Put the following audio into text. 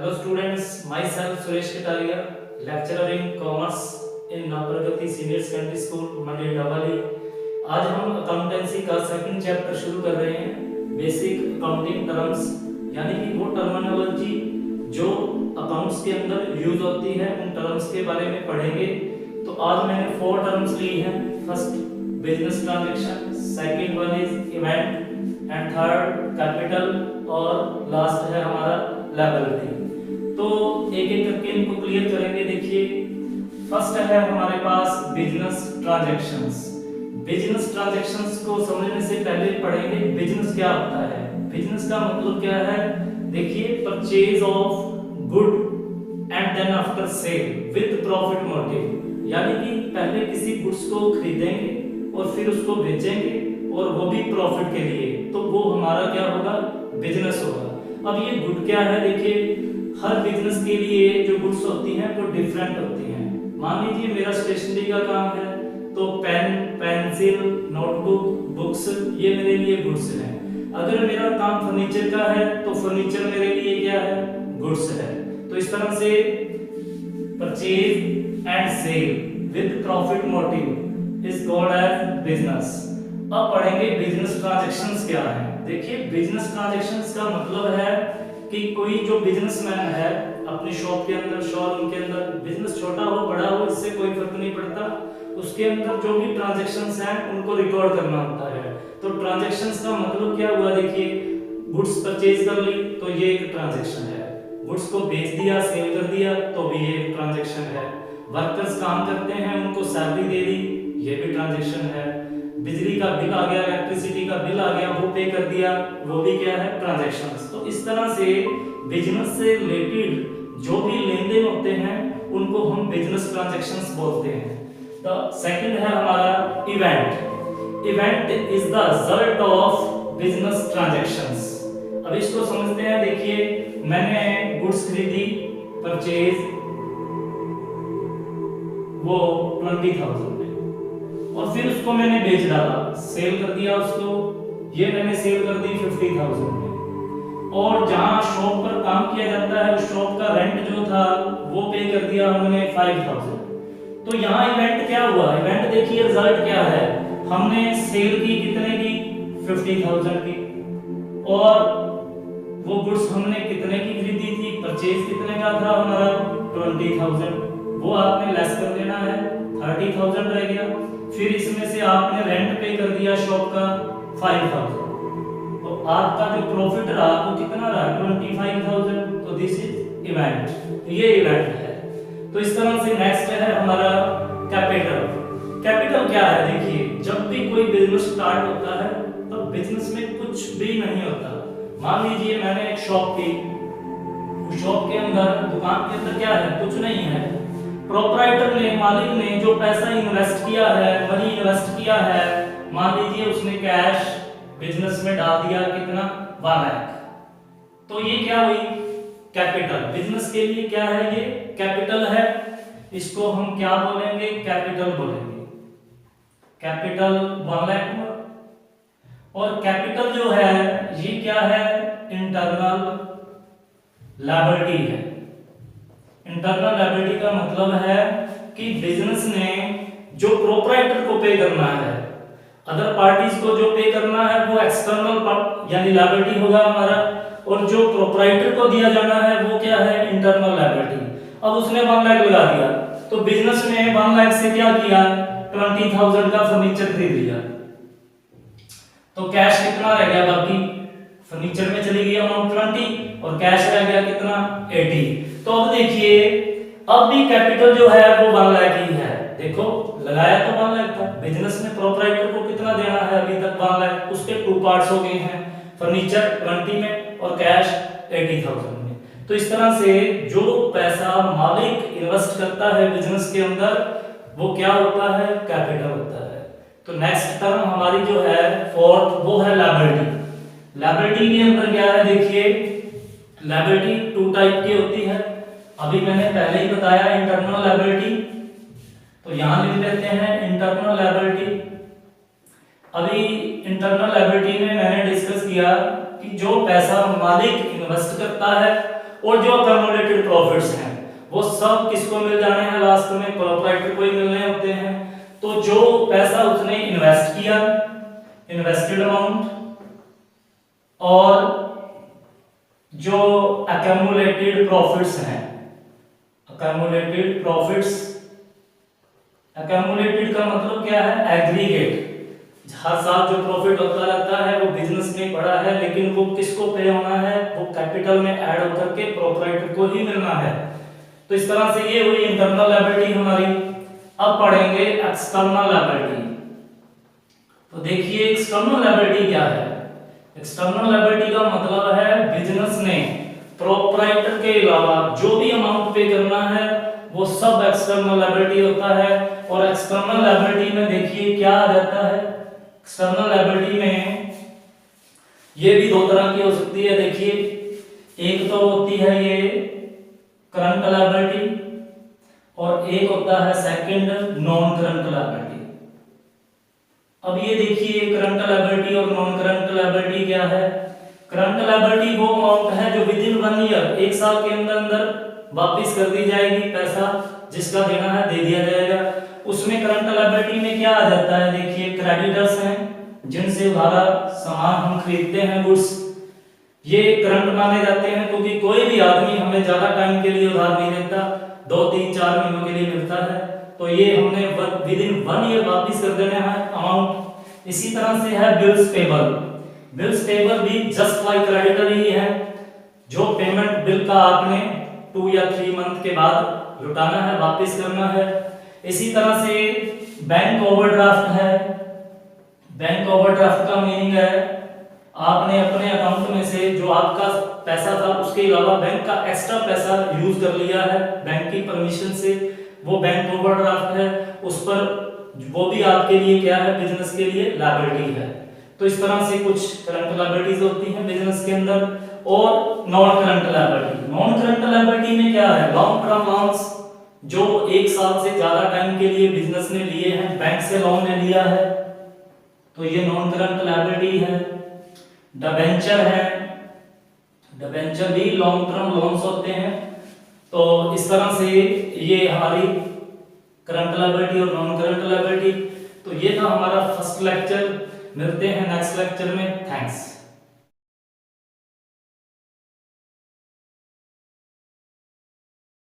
Hello students, myself Suresh Kataria, lecturer in commerce in Navpragati Senior Secondary School, Mandi Davali। आज हम accountancy का second chapter शुरू कर रहे हैं, बेसिक अकाउंटिंग टर्म्स, यानी कि वो टर्मिनोलॉजी जो अकाउंट्स के अंदर यूज होती है, उन टर्म्स के बारे में पढ़ेंगे। तो आज मैंने 4 टर्म्स ली हैं। First business transaction, second one is event and third capital और लास्ट है हमारा लायबिलिटी। तो एक एक करके इनको क्लियर करेंगे। देखिए फर्स्ट है हमारे पास बिजनेस ट्रांजैक्शंस। बिजनेस ट्रांजैक्शंस को समझने से पहले पढ़ेंगे बिजनेस क्या होता है। बिजनेस का मतलब क्या है, देखिए purchase of good and then after sale with profit motive, यानी कि पहले किसी गुड्स को खरीदेंगे और फिर उसको बेचेंगे और वो भी प्रॉफिट के लिए, तो वो हमारा क्या होगा, बिजनेस होगा। अब ये गुड क्या है, देखिए हर बिजनेस के लिए जो गुड्स होती हैं वो डिफरेंट होती हैं। मान लीजिए मेरा स्टेशनरी का काम है, तो पेन, पेंसिल, नोटबुक, बुक्स ये मेरे लिए गुड्स हैं। अगर मेरा काम फर्नीचर का है तो फर्नीचर मेरे लिए क्या है, गुड्स है। तो इस तरह से purchase and sale with profit motive is called as business. अब पढ़ेंगे बिजनेस ट्रांजैक्शंस क्या है। देखिए बिजनेस ट्रांजैक्शंस का मतलब है कि कोई जो बिजनेसमैन है अपनी शॉप के अंदर, शोरूम के अंदर, बिजनेस छोटा हो बड़ा हो इससे कोई फर्क नहीं पड़ता, उसके अंदर जो भी ट्रांजैक्शंस हैं उनको रिकॉर्ड करना होता है। तो ट्रांजैक्शंस का मतलब क्या हुआ, देखिए गुड्स परचेज कर ली तो ये एक ट्रांजैक्शन है, गुड्स को बेच दिया, सेल कर दिया तो भी ये एक ट्रांजैक्शन है, वर्कर्स काम करते हैं उनको सैलरी दे दी, ये भी ट्रांजैक्शन है, बिजली का बिल आ गया, इलेक्ट्रिसिटी का बिल आ गया, वो पे कर दिया, वो भी क्या है, ट्रांजैक्शंस। तो इस तरह से बिजनेस से रिलेटेड जो भी लेन देन होते हैं उनको हम बिजनेस ट्रांजैक्शंस बोलते हैं। तो सेकंड है हमारा event. Event is the result of business transactions. अब इसको समझते हैं। देखिए मैंने गुड्स खरीदी, परचेज, वो 20,000 में, और फिर उसको मैंने बेच डाला, सेल कर दिया उसको, ये मैंने सेल कर दी 50,000 में। और जहां शॉप पर काम किया जाता है उस शॉप का रेंट जो था वो पे कर दिया हमने 5,000। तो यहाँ इवेंट क्या हुआ, इवेंट देखिए रिजल्ट क्या है, हमने सेल की कितने की, 50,000 की, और वो गुड्स हमने कितने की खरीदी थी, परचेज कितने का था हमारा 20,000, वो आपने लेस कर देना है, 30,000 रह गया। फिर इसमें से आपने रेंट पे कर दिया शॉप का 5,000, तो आपका जो प्रॉफिट रहा वो कितना रहा, 25,000। तो दिस इज इवेंट, ये इवेंट है। तो इस तरह से नेक्स्ट है हमारा कैपिटल। कैपिटल क्या है, देखिए जब भी कोई बिजनेस स्टार्ट होता है तो बिजनेस में कुछ भी नहीं होता। मान लीजिए मैंने एक शॉप की, शॉप के अंदर, दुकान के अंदर क्या है, कुछ नहीं है, प्रोप्राइटर ने, मालिक ने जो पैसा इन्वेस्ट किया है, मनी इन्वेस्ट किया है, मान लीजिए उसने कैश बिजनेस में डाल दिया, कितना, 1 लाख। तो ये क्या हुई, कैपिटल। बिजनेस के लिए क्या है, ये कैपिटल है। इसको हम क्या बोलेंगे, कैपिटल बोलेंगे। कैपिटल 1 लाख हुआ। और कैपिटल जो है ये क्या है, इंटरनल लायबिलिटी है। इंटरनल लायबिलिटी का मतलब है कि बिजनेस ने जो प्रोप्राइटर को पे करना है, अदर पार्टीज को जो पे करना है वो एक्सटर्नल यानी लायबिलिटी होगा हमारा, और जो प्रोप्राइटर को दिया जाना है वो क्या है, इंटरनल लायबिलिटी। अब उसने 1 लाख लगा दिया, तो बिजनेस ने 1 लाख से क्या किया, 20,000 का फर्नीचर खरीद लिया, तो कैश कितना रह गया, बाकी फर्नीचर में चली गई अमाउंट 20 और कैश रह गया कितना, 80। तो अब देखिए अब भी कैपिटल जो है वो 1 लाख ही है। देखो लगाया तो 1 लाख था, बिजनेस ने प्रोप्राइटर को कितना देना है अभी तक, 1 लाख, उसके 2 पार्ट्स हो गए हैं, फर्नीचर 20 में और कैश 80,000 में। तो इस तरह से जो पैसा मालिक इन्वेस्ट करता है बिजनेस के अंदर वो क्या होता है, कैपिटल होता है। तो नेक्स्ट टर्म हमारी जो है फोर्थ, वो है लायबिलिटी। लायबिलिटी के अंदर क्या है, देखिए लायबिलिटी 2 टाइप की होती है। अभी मैंने पहले ही बताया इंटरनल लायबिलिटी, तो यहां लिख लेते हैं इंटरनल लायबिलिटी। अभी इंटरनल लायबिलिटी में मैंने डिस्कस किया कि जो पैसा मालिक इन्वेस्ट करता है और जो अक्यूमुलेटेड प्रॉफिट्स हैं वो सब किसको मिल जाने हैं, लास्ट में प्रोप्राइटर को ही मिलने होते हैं। तो जो पैसा उसने इन्वेस्ट किया, इन्वेस्टेड अमाउंट, और जो अक्यूमुलेटेड प्रॉफिट्स हैं, अक्यूमुलेटेड प्रॉफिट्स, अक्यूमुलेटेड का मतलब क्या है, एग्रीगेट, हर साल जो प्रॉफिट होता रहता है वो बिजनेस में पड़ा है, लेकिन वो किसको पे होना है, वो कैपिटल में ऐड होकर के प्रोप्राइटर को ही मिलना है। तो इस तरह से ये हुई इंटरनल लायबिलिटी हमारी। अब पढ़ेंगे एक्सटर्नल लायबिलिटी। तो देखिए एक्सटर्नल लायबिलिटी क्या है। एक्सटर्नल लायबिलिटी का मतलब है बिजनेस ने प्रोप्राइटर के अलावा जो भी अमाउंट पे करना है वो सब एक्सटर्नल लायबिलिटी होता है। और एक्सटर्नल लायबिलिटी में देखिए क्या आ जाता है, एक्सटर्नल लायबिलिटी में ये भी दो तरह की हो सकती है। देखिए एक तो होती है ये करंट लायबिलिटी और एक होता है सेकंड नॉन करंट लायबिलिटी। अब ये देखिए करंट लायबिलिटी और नॉन करंट लायबिलिटी क्या है। करंट लायबिलिटी वो अमाउंट है जो विद इन 1 ईयर, एक साल के अंदर अंदर वापस कर दी जाएगी, पैसा जिसका देना है दे दिया जाएगा। उसमें करंट लायबिलिटी में क्या आ जाता है, देखिए क्रेडिटर्स हैं जिनसे उधार सामान हम खरीदते हैं, गुड्स, ये करंट माने जाते हैं क्योंकि कोई भी आदमी हमें ज्यादा टाइम के लिए उधार नहीं देता, 2 3 4 महीनों के लिए मिलता है, तो ये हमने विद इन 1 ईयर वापस कर देना है अमाउंट। इसी तरह से है बिल्स पेबल। बिल्स पेबल भी जस्ट लाइक क्रेडिटर ही है, जो पेमेंट बिल का आपने 2 या 3 मंथ के बाद लौटाना है, वापस करना है। इसी तरह से बैंक ओवरड्राफ्ट है। बैंक ओवरड्राफ्ट का मीनिंग है आपने अपने अकाउंट में से जो आपका पैसा था उसके अलावा बैंक का एक्स्ट्रा पैसा यूज कर लिया है बैंक की परमिशन से, वो बैंक ओवरड्राफ्ट है। उस पर वो भी आपके लिए क्या है, बिजनेस के लिए लायबिलिटी है। तो इस तरह से कुछ करंट लायबिलिटीज होती हैं बिजनेस के अंदर। और non current liability, non current liability में क्या है, लॉन्ग टर्म लोन्स जो 1 साल से ज्यादा टाइम के लिए बिजनेस ने लिए हैं, बैंक से लोन ले लिया है, तो ये नॉन करंट लायबिलिटी है। डिबेंचर है, डिबेंचर भी लॉन्ग टर्म लोन्स होते हैं। तो इस तरह से ये हमारी करंट लायबिलिटी और नॉन करंट लायबिलिटी। तो ये था हमारा फर्स्ट लेक्चर, मिलते हैं नेक्स्ट लेक्चर में। थैंक्स।